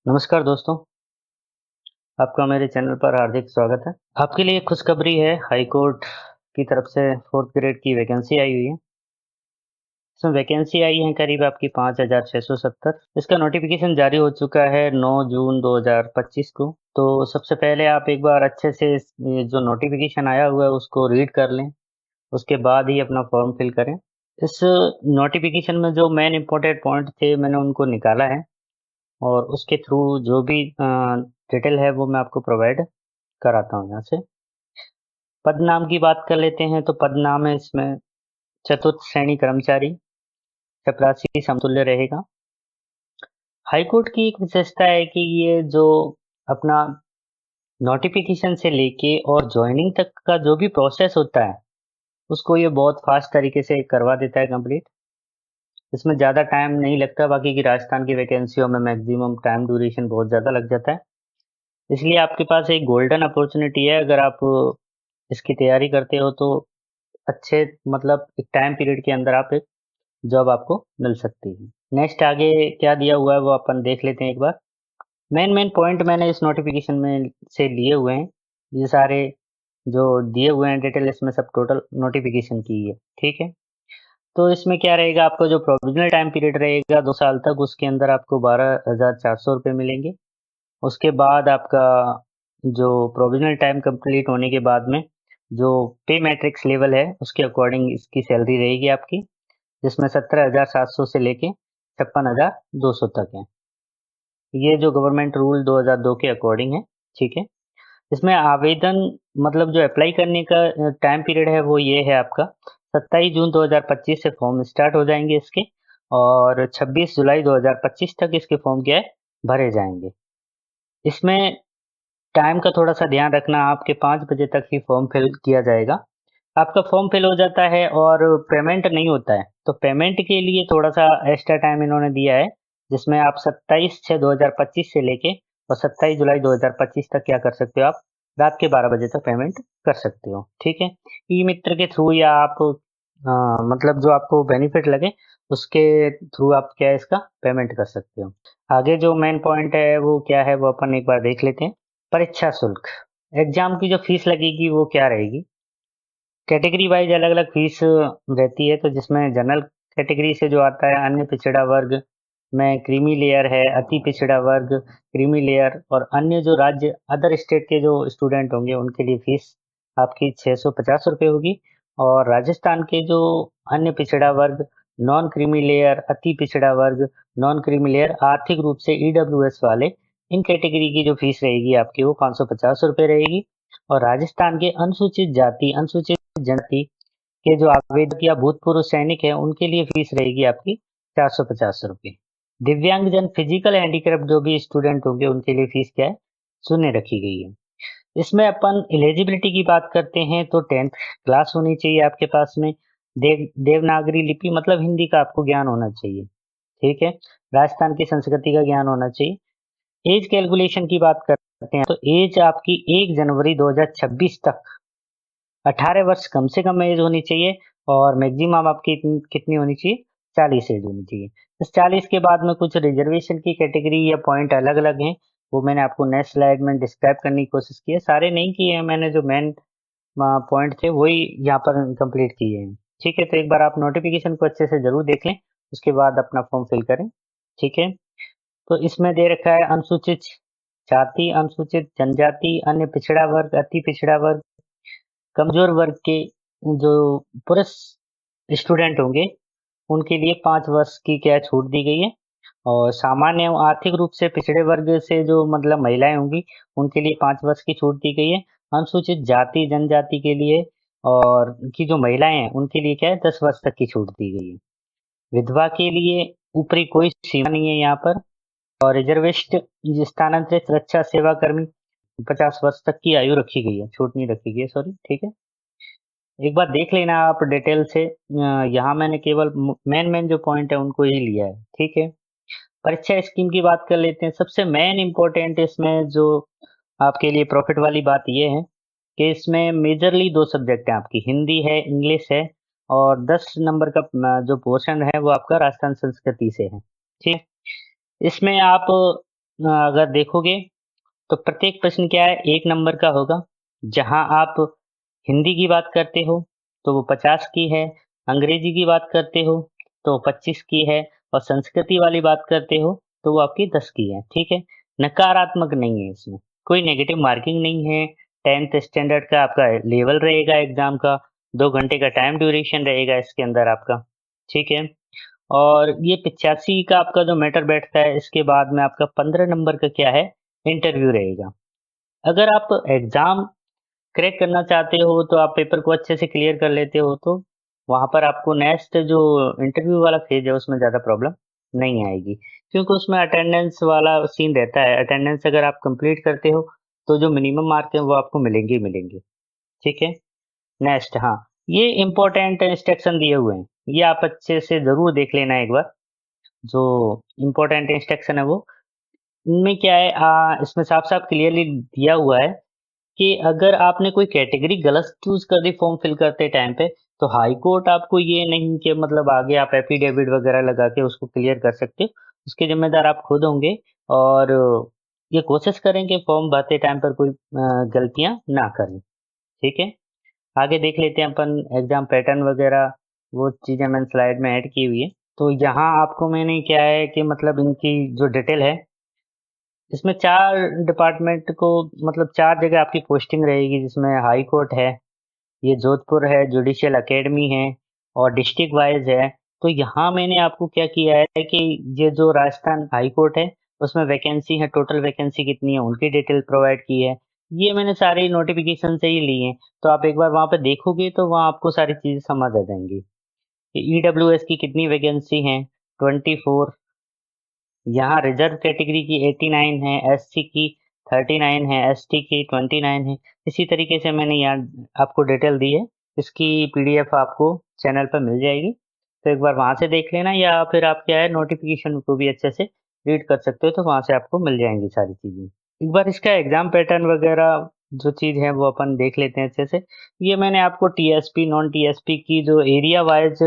नमस्कार दोस्तों, आपका मेरे चैनल पर हार्दिक स्वागत है। आपके लिए खुशखबरी है, हाई कोर्ट की तरफ से 4th ग्रेड की वैकेंसी आई हुई है। इसमें वैकेंसी आई है करीब आपकी 5,670। इसका नोटिफिकेशन जारी हो चुका है 9 जून 2025 को। तो सबसे पहले आप एक बार अच्छे से ये जो नोटिफिकेशन आया हुआ है उसको रीड कर लें, उसके बाद ही अपना फॉर्म फिल करें। इस नोटिफिकेशन में जो मेन इम्पोर्टेंट पॉइंट थे मैंने उनको निकाला है और उसके थ्रू जो भी डिटेल है वो मैं आपको प्रोवाइड कराता हूँ यहाँ से। पद नाम की बात कर लेते हैं तो पद नाम है इसमें चतुर्थ श्रेणी कर्मचारी, चपरासी समतुल्य रहेगा। हाईकोर्ट की एक विशेषता है कि ये जो अपना नोटिफिकेशन से लेके और ज्वाइनिंग तक का जो भी प्रोसेस होता है उसको ये बहुत फास्ट तरीके से करवा देता है कंप्लीट। इसमें ज़्यादा टाइम नहीं लगता, बाकी की राजस्थान की वैकेंसियों में मैक्सिमम टाइम ड्यूरेशन बहुत ज़्यादा लग जाता है। इसलिए आपके पास एक गोल्डन अपॉर्चुनिटी है, अगर आप इसकी तैयारी करते हो तो अच्छे मतलब एक टाइम पीरियड के अंदर आप एक जॉब आपको मिल सकती है। नेक्स्ट आगे क्या दिया हुआ है वो अपन देख लेते हैं एक बार। मेन पॉइंट मैंने इस नोटिफिकेशन में से लिए हुए हैं। ये सारे जो दिए हुए हैं डिटेल इसमें सब टोटल नोटिफिकेशन की है, ठीक है। तो इसमें क्या रहेगा, आपका जो प्रोविजनल टाइम पीरियड रहेगा 2 साल तक, उसके अंदर आपको 12,400 रुपये मिलेंगे। उसके बाद आपका जो प्रोविजनल टाइम कंप्लीट होने के बाद में जो पे मैट्रिक्स लेवल है उसके अकॉर्डिंग इसकी सैलरी रहेगी आपकी, जिसमें 17,700 से लेके 56,200 तक है। ये जो गवर्नमेंट रूल 2002 के अकॉर्डिंग है, ठीक है। इसमें आवेदन मतलब जो अप्लाई करने का टाइम पीरियड है वो ये है आपका 27 जून 2025 से फॉर्म स्टार्ट हो जाएंगे इसके, और 26 जुलाई 2025 तक इसके फॉर्म क्या है भरे जाएंगे। इसमें टाइम का थोड़ा-सा ध्यान रखना, आपके 5 बजे तक ही फॉर्म फिल किया जाएगा। आपका फॉर्म फिल हो जाता है और पेमेंट नहीं होता है, तो पेमेंट के लिए थोड़ा-सा एक्स्ट्रा टाइम इन्होंने दिया है, जिसमें आप 27/6/2025 से लेके और 27 जुलाई 2025 तक क्या कर सकते हो आप, रात के 12 बजे तक पेमेंट कर सकते हो, ठीक है। ई-मित्र के थ्रू या आप मतलब जो आपको बेनिफिट लगे, उसके थ्रू आप क्या है इसका पेमेंट कर सकते हो। आगे जो मेन पॉइंट है वो क्या है वो अपन एक बार देख लेते हैं। परीक्षा शुल्क, एग्ज़ाम की जो फ़ीस लगेगी वो क्या रहेगी? कैटेगरी वाइज़ अलग-अलग फ़ीस रहती है, तो जिसमें जनरल कैटेगरी से जो आता है अन्य पिछड़ा वर्ग में क्रीमी लेयर है, अति पिछड़ा वर्ग, क्रीमी लेयर और अन्य जो राज्य अदर स्टेट के जो स्टूडेंट होंगे उनके लिए फ़ीस आपकी ₹650 होगी, और राजस्थान के जो अन्य पिछड़ा वर्ग, नॉन क्रीमी लेयर, अति पिछड़ा वर्ग, नॉन क्रीमी लेयर, आर्थिक रूप से ईडब्ल्यूएस वाले, इन कैटेगरी की जो फ़ीस रहेगी आपकी वो ₹550 रहेगी। और राजस्थान के अनुसूचित जाति, अनुसूचित जनजाति के जो आवेदक या भूतपूर्व सैनिक हैं, उनके लिए फीस रहेगी आपकी ₹450। दिव्यांगजन, फिजिकल हैंडीकैप्ड जो भी स्टूडेंट होंगे, उनके लिए फीस क्या है, शून्य रखी गई है। इसमें अपन एलिजिबिलिटी की बात करते हैं तो 10th क्लास होनी चाहिए आपके पास में। देवनागरी लिपि मतलब हिंदी का आपको ज्ञान होना चाहिए, ठीक है। राजस्थान की संस्कृति का ज्ञान होना चाहिए। एज कैलकुलेशन की बात करते हैं तो एज आपकी 1 जनवरी 2026 तक 18 वर्ष कम से कम एज होनी चाहिए, और मैक्सिमम आपकी कितनी होनी चाहिए, 40 एज होनी चाहिए। इस 40 के बाद में कुछ रिजर्वेशन की कैटेगरी या पॉइंट अलग-अलग हैं, वो मैंने आपको नेक्स्ट स्लाइड में डिस्क्राइब करने की कोशिश की है। सारे नहीं किए हैं मैंने, जो मेन पॉइंट थे वही यहाँ पर कंप्लीट किए हैं, ठीक है। तो एक बार आप नोटिफिकेशन को अच्छे से ज़रूर देख लें, उसके बाद अपना फॉर्म फिल करें, ठीक है। तो इसमें दे रखा है अनुसूचित जाति, अनुसूचित जनजाति, अन्य पिछड़ा वर्ग, अति पिछड़ा वर्ग, कमजोर वर्ग के जो पुरुष स्टूडेंट होंगे उनके लिए 5 वर्ष की क्या छूट दी गई है, और सामान्य एवं आर्थिक रूप से पिछड़े वर्ग से जो मतलब महिलाएं होंगी उनके लिए 5 वर्ष की छूट दी गई है। अनुसूचित जाति जनजाति के लिए और की जो महिलाएं हैं उनके लिए क्या है 10 वर्ष तक की छूट दी गई है। विधवा के लिए ऊपरी कोई सीमा नहीं है यहाँ पर, और रिजर्विस्ट स्थानांतरित रक्षा सेवा कर्मी 50 वर्ष तक की आयु रखी गई है, छूट नहीं रखी गई है, सॉरी, ठीक है। एक बार देख लेना आप डिटेल से, यहाँ मैंने केवल मेन जो पॉइंट है उनको ही लिया है, ठीक है। परीक्षा स्कीम की बात कर लेते हैं। सबसे मेन इम्पोर्टेंट इसमें जो आपके लिए प्रॉफिट वाली बात ये है कि इसमें मेजरली 2 सब्जेक्ट हैं आपकी, हिंदी है, इंग्लिश है, और 10 नंबर का जो पोर्शन है वो आपका राजस्थान संस्कृति से है, ठीक। इसमें आप अगर देखोगे तो प्रत्येक प्रश्न क्या है, 1 नंबर का होगा। जहाँ आप हिंदी की बात करते हो तो वो 50 की है, अंग्रेजी की बात करते हो तो 25 की है और संस्कृति वाली बात करते हो तो वो आपकी 10 की है, ठीक है? नकारात्मक नहीं है इसमें, कोई नेगेटिव मार्किंग नहीं है। 10th स्टैंडर्ड का आपका लेवल रहेगा एग्ज़ाम का, 2 घंटे का टाइम ड्यूरेशन रहेगा इसके अंदर आपका, ठीक है? और ये 85 का आपका जो मैटर बैठता है, इसके बाद में आपका 15 नंबर का क्या है, इंटरव्यू रहेगा। अगर आप एग्ज़ाम क्रैक करना चाहते हो तो आप पेपर को अच्छे से क्लियर कर लेते हो तो वहाँ पर आपको नेक्स्ट जो इंटरव्यू वाला फेज है उसमें ज़्यादा प्रॉब्लम नहीं आएगी, क्योंकि उसमें अटेंडेंस वाला सीन रहता है। अटेंडेंस अगर आप कंप्लीट करते हो तो जो मिनिमम मार्क है वो आपको मिलेंगे ही मिलेंगे, ठीक है? नेक्स्ट, हाँ, ये इम्पोर्टेंट इंस्ट्रक्शन दिए हुए हैं, ये आप अच्छे से ज़रूर देख लेना एक बार। जो इम्पोर्टेंट इंस्ट्रक्शन है वो इनमें क्या है, इसमें साफ-साफ क्लियरली दिया हुआ है कि अगर आपने कोई कैटेगरी गलत चूज़ कर दी फॉर्म फिल करते टाइम पे, तो हाई कोर्ट आपको ये नहीं कि मतलब आगे आप एफिडेविट वगैरह लगा के उसको क्लियर कर सकते हो। उसके ज़िम्मेदार आप खुद होंगे और ये कोशिश करें कि फॉर्म भरते टाइम पर कोई गलतियाँ ना करें, ठीक है? आगे देख लेते हैं अपन एग्ज़ाम पैटर्न वगैरह, वो चीज़ें मैंने स्लाइड में ऐड की हुई है। तो यहाँ आपको मैंने क्या है कि मतलब इनकी जो डिटेल है, इसमें 4 डिपार्टमेंट को मतलब 4 जगह आपकी पोस्टिंग रहेगी, जिसमें हाई कोर्ट है, ये जोधपुर है, जुडिशियल एकेडमी है और डिस्ट्रिक्ट वाइज़ है। तो यहाँ मैंने आपको क्या किया है कि ये जो राजस्थान हाई कोर्ट है, उसमें वैकेंसी है, टोटल वैकेंसी कितनी है, उनकी डिटेल प्रोवाइड की है। ये मैंने सारी नोटिफ़िकेशन से ही ली हैं, तो आप एक बार वहाँ पे देखोगे तो वहाँ आपको सारी चीज़ें समझ आ जाएँगी। ईडब्ल्यूएस की कितनी वैकेंसी हैं, 24, यहाँ रिजर्व कैटेगरी की 89 है, एससी की 39 है, एसटी की 29 है। इसी तरीके से मैंने यहाँ आपको डिटेल दी है। इसकी पीडीएफ आपको चैनल पर मिल जाएगी। तो एक बार वहाँ से देख लेना या फिर आप क्या है नोटिफ़िकेशन को भी अच्छे से रीड कर सकते हो, तो वहाँ से आपको मिल जाएँगी सारी चीज़ें। एक बार इसका एग्ज़ाम पैटर्न वगैरह जो चीज़ है वो अपन देख लेते हैं अच्छे से। ये मैंने आपको टीएसपी, नॉन टीएसपी की जो एरिया वाइज़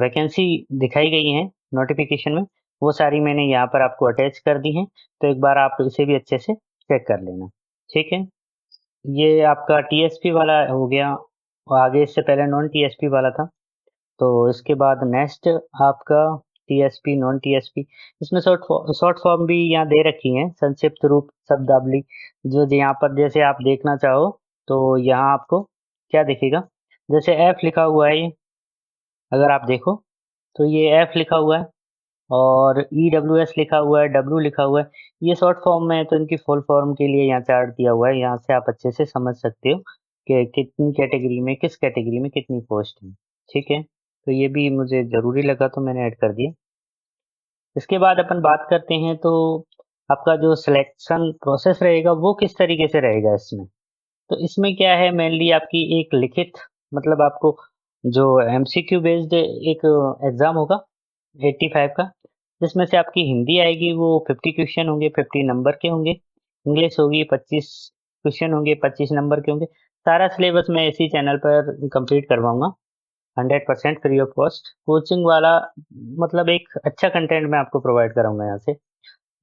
वैकेंसी दिखाई गई हैं नोटिफ़िकेशन में, वो सारी मैंने यहाँ पर आपको अटैच कर दी हैं, तो एक बार आप इसे भी अच्छे से चेक कर लेना, ठीक है? ये आपका टीएसपी वाला हो गया और आगे इससे पहले नॉन टीएसपी वाला था, तो इसके बाद नेक्स्ट आपका टीएसपी, नॉन टीएसपी, इसमें शॉर्ट फॉर्म भी यहाँ दे रखी हैं, संक्षिप्त रूप, शब्दावली, जो यहाँ पर जैसे आप देखना चाहो, तो यहाँ आपको क्या दिखेगा, जैसे एफ लिखा हुआ है ये, अगर आप देखो, तो ये एफ लिखा हुआ है। और ईडब्ल्यूएस लिखा हुआ है, डब्ल्यू लिखा हुआ है। ये शॉर्ट फॉर्म में है तो इनकी फुल फॉर्म के लिए यहाँ चार्ट दिया हुआ है। यहाँ से आप अच्छे से समझ सकते हो कि कितनी कैटेगरी में, किस कैटेगरी में कितनी पोस्ट है। ठीक है? तो ये भी मुझे ज़रूरी लगा तो मैंने ऐड कर दिया। इसके बाद अपन बात करते हैं तो आपका जो सिलेक्शन प्रोसेस रहेगा वो किस तरीके से रहेगा इसमें। तो इसमें क्या है मेनली आपकी एक लिखित मतलब आपको जो एमसीक्यू बेस्ड एक एग्ज़ाम होगा 85 का, जिसमें से आपकी हिंदी आएगी वो 50 क्वेश्चन होंगे, 50 नंबर के होंगे। इंग्लिश होगी 25 क्वेश्चन होंगे, 25 नंबर के होंगे। सारा सिलेबस मैं इसी चैनल पर कंप्लीट करवाऊँगा 100% फ्री ऑफ कॉस्ट। कोचिंग वाला मतलब एक अच्छा कंटेंट मैं आपको प्रोवाइड कराऊँगा यहाँ से।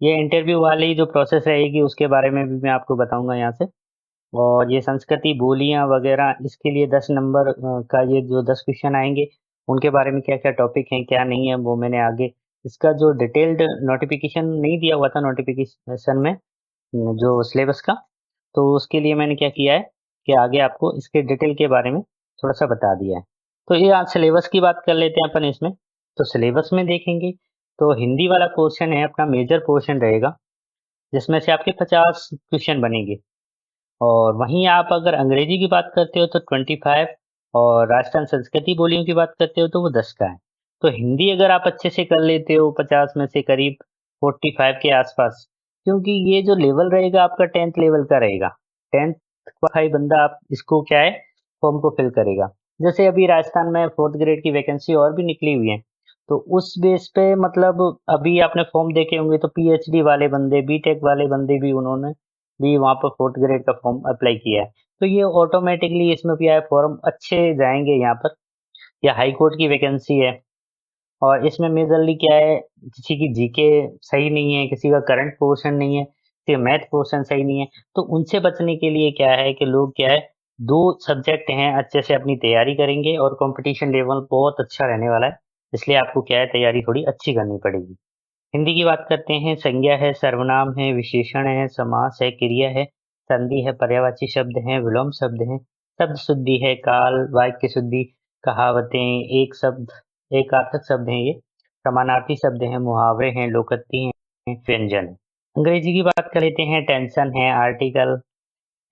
ये इंटरव्यू वाली जो प्रोसेस रहेगी उसके बारे में भी मैं आपको बताऊँगा यहाँ से। और ये संस्कृति, बोलियाँ वगैरह इसके लिए 10 नंबर का ये जो 10 क्वेश्चन आएँगे, उनके बारे में क्या-क्या टॉपिक हैं, क्या नहीं है, वो मैंने आगे इसका जो डिटेल्ड नोटिफ़िकेशन नहीं दिया हुआ था नोटिफ़िकेशन में जो सिलेबस का, तो उसके लिए मैंने क्या किया है कि आगे आपको इसके डिटेल के बारे में थोड़ा-सा बता दिया है। तो ये आज सिलेबस की बात कर लेते हैं अपन इसमें। तो सिलेबस में देखेंगे, तो हिंदी वाला पोर्शन है अपना मेजर पोर्शन रहेगा, जिसमें से आपके 50 क्वेश्चन बनेंगे। और वहीं आप अगर अंग्रेजी की बात करते हो तो 25 और राजस्थान संस्कृति बोलियों की बात करते हो तो वो 10 का है। तो हिंदी अगर आप अच्छे से कर लेते हो 50 में से करीब 45 के आसपास, क्योंकि ये जो लेवल रहेगा आपका 10th लेवल का रहेगा। 10th क्वालिफाई बंदा आप इसको क्या है फॉर्म को फिल करेगा। जैसे अभी राजस्थान में 4th ग्रेड की वैकेंसी और भी निकली हुई है। तो उस बेस पे मतलब अभी आपने फॉर्म देखे होंगे तो पीएचडी वाले बंदे, बीटेक वाले बंदे भी उन्होंने भी वहाँ पर 4th ग्रेड का फॉर्म अप्लाई किया है। तो ये ऑटोमेटिकली इसमें क्या है फॉर्म अच्छे जाएँगे यहाँ पर या हाई कोर्ट की वैकेंसी है और इसमें मेजरली क्या है, किसी की जीके सही नहीं है, किसी का करंट पोर्शन नहीं है, किसी का मैथ पोर्शन सही नहीं है, तो उनसे बचने के लिए क्या है कि लोग क्या है 2 सब्जेक्ट हैं अच्छे से अपनी तैयारी करेंगे और कॉम्पिटिशन लेवल बहुत अच्छा रहने वाला है। इसलिए आपको क्या है तैयारी थोड़ी अच्छी करनी पड़ेगी। हिंदी की बात करते हैं, संज्ञा है, सर्वनाम है, विशेषण है, समास है, क्रिया है, संधि है, पर्यायवाची शब्द हैं, विलोम शब्द हैं, शब्द शुद्धि है, काल, वाक्य शुद्धि, कहावतें, एक शब्द, एकार्थक शब्द हैं ये, समानार्थी शब्द हैं, मुहावरे हैं, लोकोक्ति हैं, व्यंजन है। अंग्रेजी की बात कर लेते हैं, टेंशन है, आर्टिकल,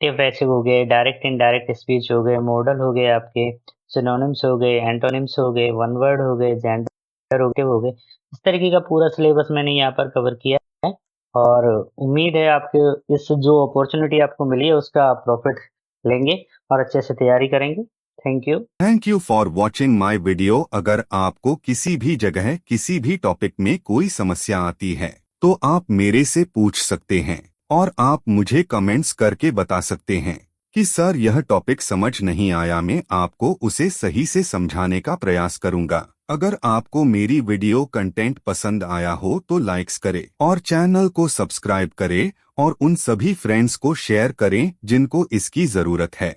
पैसिव हो गए, डायरेक्ट इनडायरेक्ट स्पीच हो गए, मॉडल हो गए आपके, सिनोनिम्स हो गए, एंटोनिम्स हो गए, वन वर्ड हो गए, जेंडर हो गए। इस तरीके का पूरा सिलेबस मैंने यहाँ पर कवर किया है और उम्मीद है आपके इस जो अपॉर्चुनिटी आपको मिली है उसका आप प्रॉफिट लेंगे और अच्छे से तैयारी करेंगे। Thank you for watching my video. अगर आपको किसी भी जगह किसी भी टॉपिक में कोई समस्या आती है तो आप मेरे से पूछ सकते हैं और आप मुझे कमेंट्स करके बता सकते हैं कि सर यह टॉपिक समझ नहीं आया, मैं आपको उसे सही से समझाने का प्रयास करूंगा। अगर आपको मेरी वीडियो कंटेंट पसंद आया हो तो लाइक्स करें और चैनल को सब्सक्राइब करें और उन सभी फ्रेंड्स को शेयर करें जिनको इसकी जरूरत है।